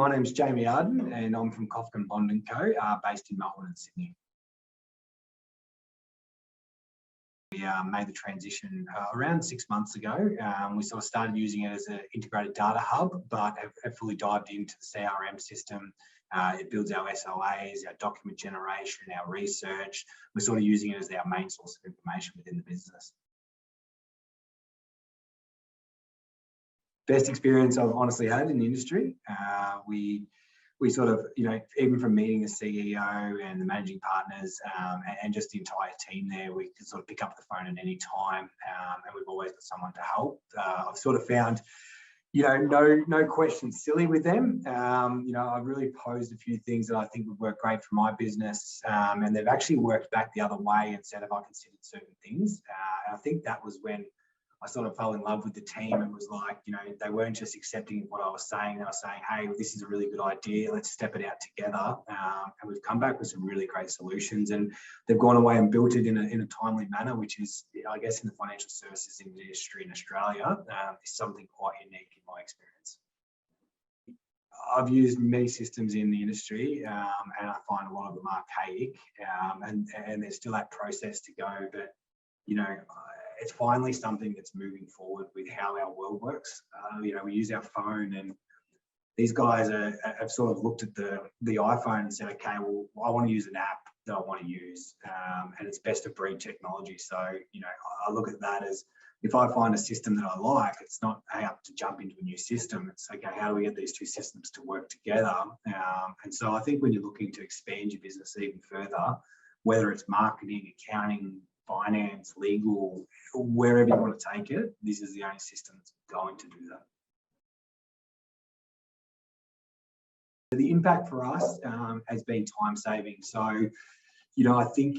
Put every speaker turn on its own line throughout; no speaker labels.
my name's Jamie Arden and I'm from Kofkin Bond Co, based in Melbourne and Sydney. We made the transition around 6 months ago. We sort of started using it as an integrated data hub, but have fully dived into the CRM system. It builds our SOAs, our document generation, our research. We're sort of using it as our main source of information within the business. Best experience I've honestly had in the industry. We sort of, even from meeting the CEO and the managing partners and just the entire team there, we can sort of pick up the phone at any time, and we've always got someone to help. I've sort of found, no questions silly with them. I've really posed a few things that I think would work great for my business, and they've actually worked back the other way and said, have I considered certain things? I think that was when I sort of fell in love with the team. It was like, they weren't just accepting what I was saying. They were saying, hey, this is a really good idea. Let's step it out together. And we've come back with some really great solutions, and they've gone away and built it in a timely manner, which is, I guess, in the financial services industry in Australia, is something quite unique in my experience. I've used many systems in the industry, and I find a lot of them archaic, and there's still that process to go, but, it's finally something that's moving forward with how our world works. We use our phone, and these guys have sort of looked at the iPhone and said, okay, well, I want to use an app that I want to use, and it's best of breed technology. So, I look at that as, if I find a system that I like, it's not, hey, up to jump into a new system. It's okay, how do we get these two systems to work together? And so I think when you're looking to expand your business even further, whether it's marketing, accounting, finance, legal, wherever you want to take it, this is the only system that's going to do that. The impact for us has been time saving. So, I think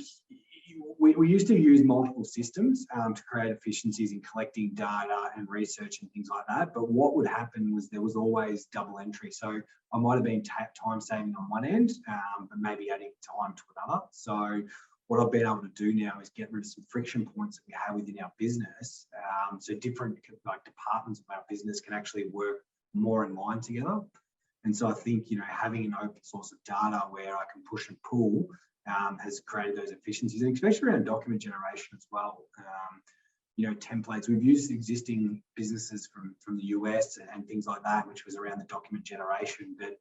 we used to use multiple systems to create efficiencies in collecting data and research and things like that. But what would happen was there was always double entry. So I might have been time saving on one end, but maybe adding time to another. So what I've been able to do now is get rid of some friction points that we have within our business. So different departments of our business can actually work more in line together. And so I think, having an open source of data where I can push and pull has created those efficiencies, and especially around document generation as well. Templates. We've used existing businesses from the US and things like that, which was around the document generation. But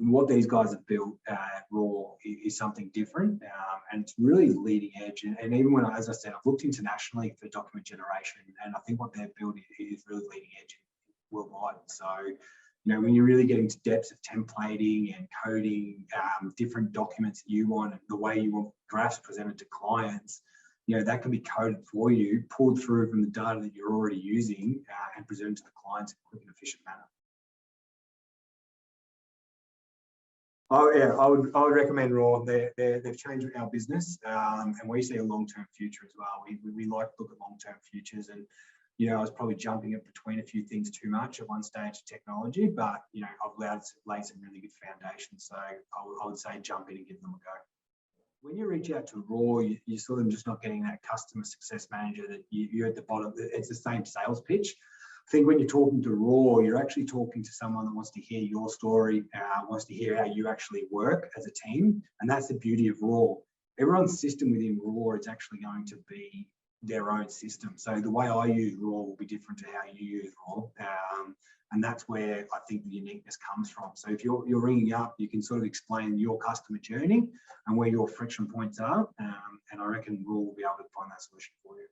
what these guys have built at Raw is something different, and it's really leading edge. And even when, as I said, I've looked internationally for document generation, and I think what they're building is really leading edge worldwide. So, when you're really getting to depths of templating and coding, different documents that you want, and the way you want graphs presented to clients, that can be coded for you, pulled through from the data that you're already using, and presented to the clients in a quick and efficient manner. Oh yeah, I would recommend Raw. They've changed our business, and we see a long-term future as well. We like to look at long-term futures, and I was probably jumping it between a few things too much at one stage of technology, but I've laid some really good foundations. So I would say jump in and give them a go. When you reach out to Raw, you're sort of just not getting that customer success manager that you're at the bottom. It's the same sales pitch. I think when you're talking to Raw, you're actually talking to someone that wants to hear your story, wants to hear how you actually work as a team. And that's the beauty of Raw. Everyone's system within Raw is actually going to be their own system. So the way I use Raw will be different to how you use Raw. And that's where I think the uniqueness comes from. So if you're ringing up, you can sort of explain your customer journey and where your friction points are. And I reckon Raw will be able to find that solution for you.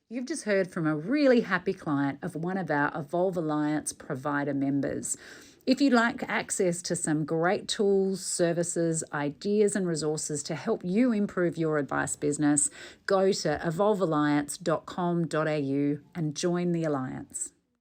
You've just heard from a really happy client of one of our Evolve Alliance provider members. If you'd like access to some great tools, services, ideas and resources to help you improve your advice business, go to evolvealliance.com.au and join the Alliance.